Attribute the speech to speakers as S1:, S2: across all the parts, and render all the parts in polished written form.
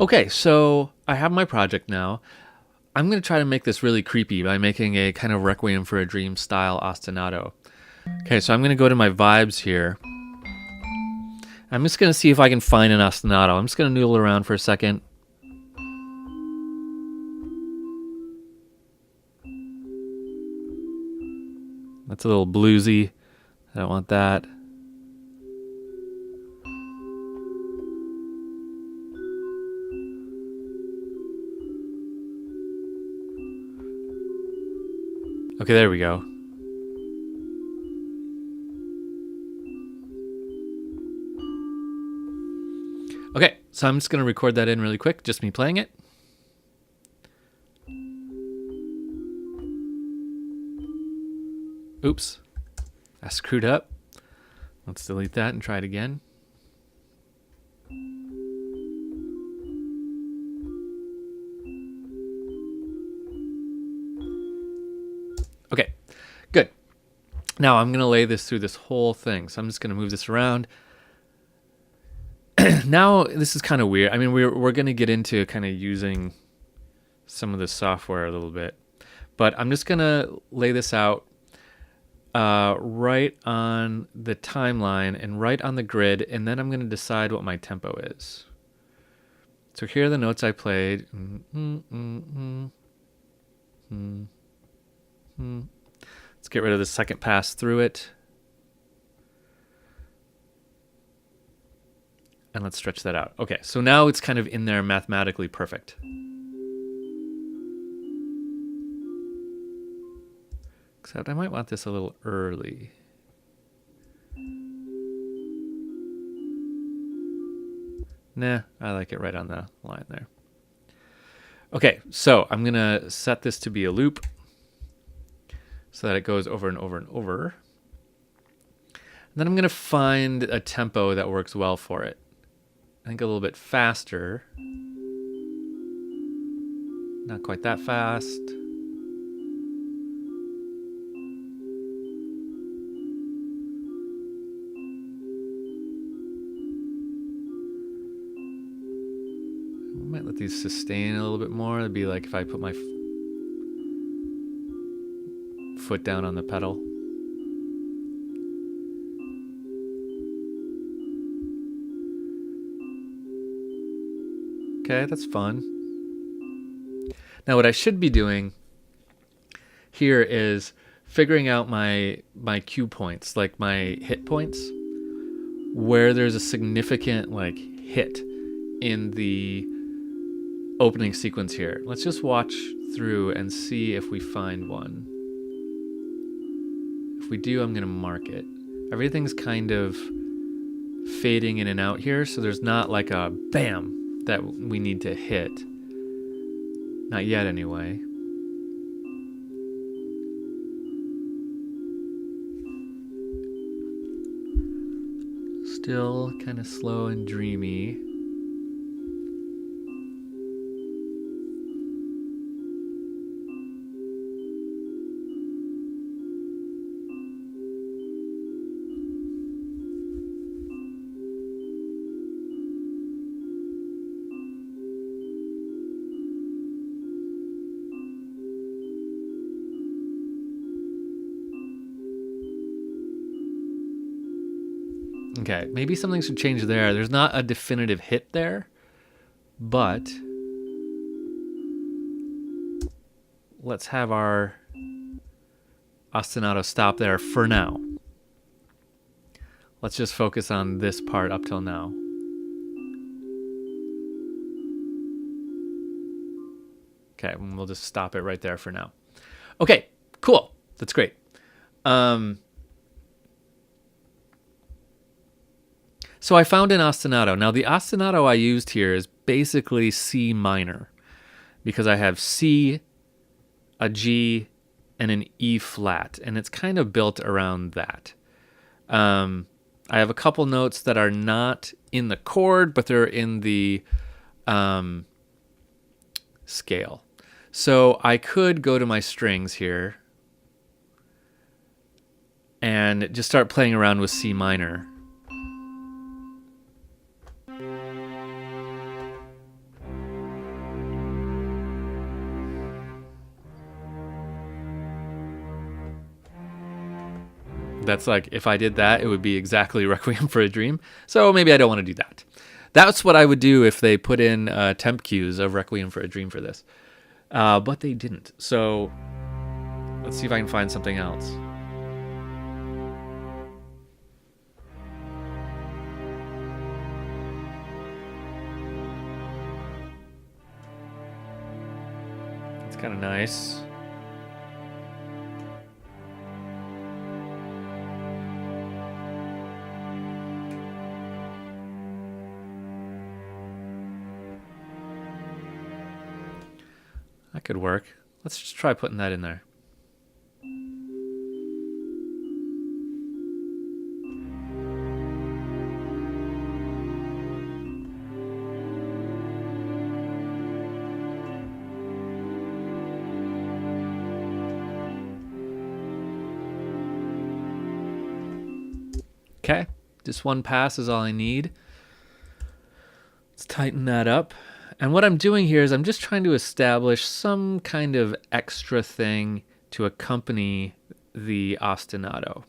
S1: Okay, so I have my project now. I'm going to try to make this really creepy by making a kind of Requiem for a Dream style ostinato. Okay, so I'm going to go to my vibes here. I'm just going to see if I can find an ostinato. I'm just going to noodle around for a second. That's a little bluesy. I don't want that. Okay, there we go. Okay, so I'm just going to record that in really quick, just me playing it. Oops, I screwed up. Let's delete that and try it again. Okay, good. Now I'm going to lay this through this whole thing. So I'm just going to move this around. Now this is kind of weird. I mean, we're going to get into kind of using some of the software a little bit, but I'm just going to lay this out right on the timeline and right on the grid, and then I'm going to decide what my tempo is. So here are the notes I played. Let's get rid of the second pass through it. And let's stretch that out. Okay, so now it's kind of in there mathematically perfect. Except I might want this a little early. Nah, I like it right on the line there. Okay, so I'm going to set this to be a loop so that it goes over and over and over. And then I'm going to find a tempo that works well for it. I think a little bit faster. Not quite that fast. I might let these sustain a little bit more. It'd be like if I put my foot down on the pedal. Okay, that's fun. Now what I should be doing here is figuring out my cue points, like my hit points, where there's a significant like hit in the opening sequence here. Let's just watch through and see if we find one. If we do, I'm going to mark it. Everything's kind of fading in and out here, so there's not like a bam that we need to hit. Not yet, anyway. Still kind of slow and dreamy. Okay, maybe something should change there. There's not a definitive hit there, but let's have our ostinato stop there for now. Let's just focus on this part up till now. Okay, we'll just stop it right there for now. Okay, cool. That's great. So I found an ostinato. Now the ostinato I used here is basically C minor because I have C, a G, and an E flat, and it's kind of built around that. I have a couple notes that are not in the chord, but they're in the scale. So I could go to my strings here and just start playing around with C minor. That's like, if I did that, it would be exactly Requiem for a Dream. So maybe I don't want to do that. That's what I would do if they put in temp cues of Requiem for a Dream for this. But they didn't. So let's see if I can find something else. It's kind of nice. That could work. Let's just try putting that in there. Okay, just one pass is all I need. Let's tighten that up. And what I'm doing here is I'm just trying to establish some kind of extra thing to accompany the ostinato.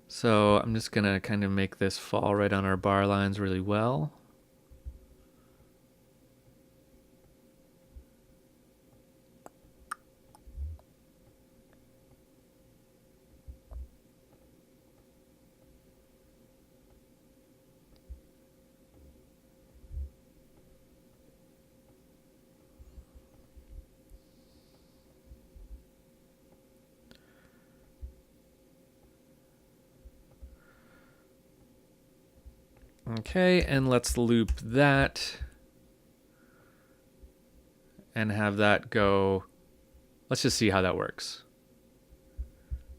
S1: So I'm just going to kind of make this fall right on our bar lines really well. Okay, and let's loop that and have that go. Let's just see how that works.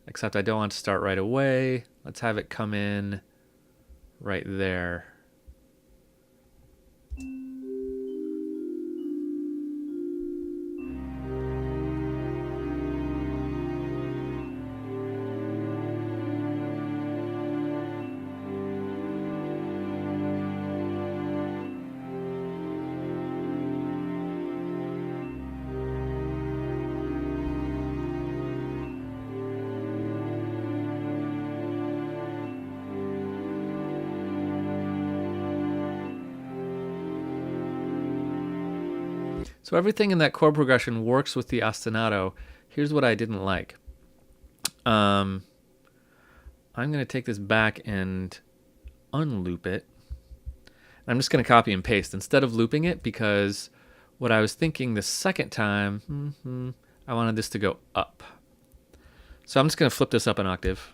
S1: Except I don't want to start right away. Let's have it come in right there. So everything in that chord progression works with the ostinato. Here's what I didn't like. I'm going to take this back and unloop it. I'm just going to copy and paste instead of looping it, because what I was thinking the second time, I wanted this to go up. So I'm just going to flip this up an octave.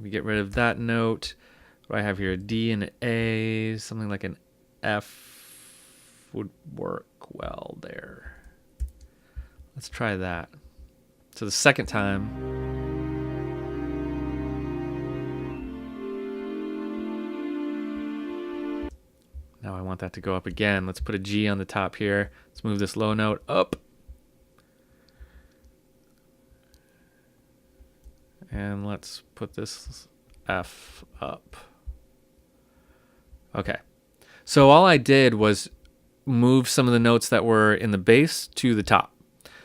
S1: We get rid of that note. What do I have here? A D and an A, something like an F would work well there. Let's try that. So the second time. Now I want that to go up again. Let's put a G on the top here. Let's move this low note up. And let's put this F up. Okay. So all I did was move some of the notes that were in the bass to the top.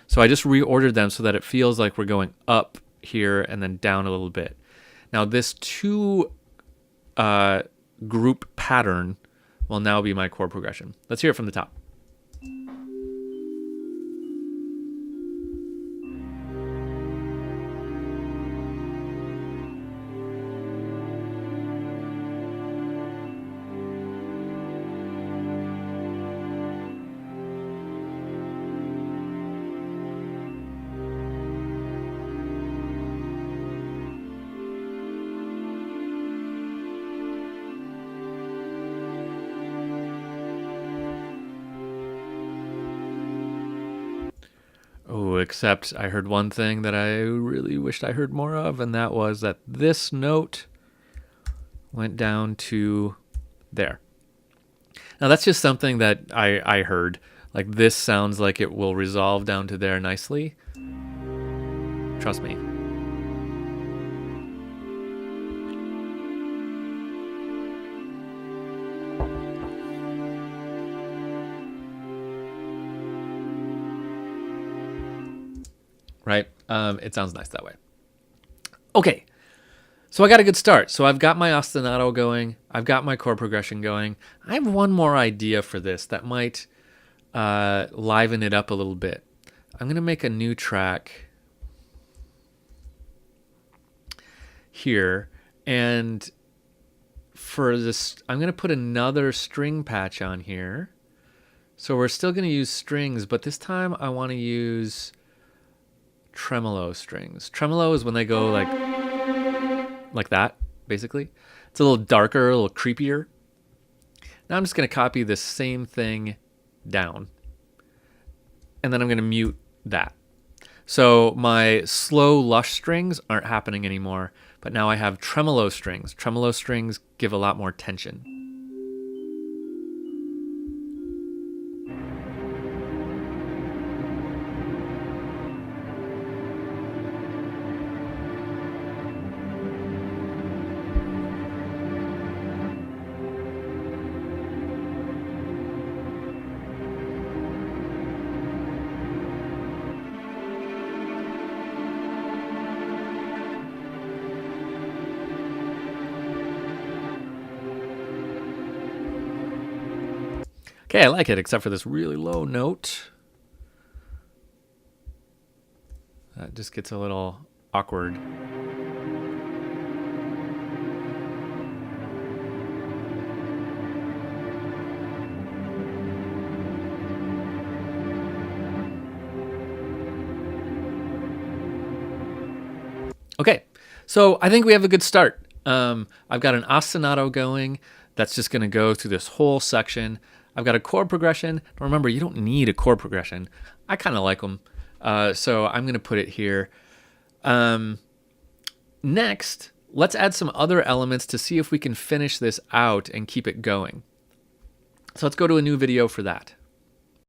S1: So I just reordered them so that it feels like we're going up here and then down a little bit. Now this two group pattern will now be my chord progression. Let's hear it from the top. Oh, except I heard one thing that I really wished I heard more of, and that was that this note went down to there. Now that's just something that I heard. Like, this sounds like it will resolve down to there nicely. Trust me. It sounds nice that way. Okay, so I got a good start. So I've got my ostinato going. I've got my chord progression going. I have one more idea for this that might liven it up a little bit. I'm going to make a new track here, and for this, I'm going to put another string patch on here. So we're still going to use strings, but this time I want to use tremolo strings. Tremolo is when they go like that, basically. It's a little darker, a little creepier. Now I'm just going to copy this same thing down, and then I'm going to mute that. So my slow, lush strings aren't happening anymore, but now I have tremolo strings. Tremolo strings give a lot more tension. Okay, I like it, except for this really low note. That just gets a little awkward. Okay, so I think we have a good start. I've got an ostinato going that's just going to go through this whole section. I've got a chord progression. Remember, you don't need a chord progression. I kind of like them. So I'm going to put it here. Next, let's add some other elements to see if we can finish this out and keep it going. So let's go to a new video for that.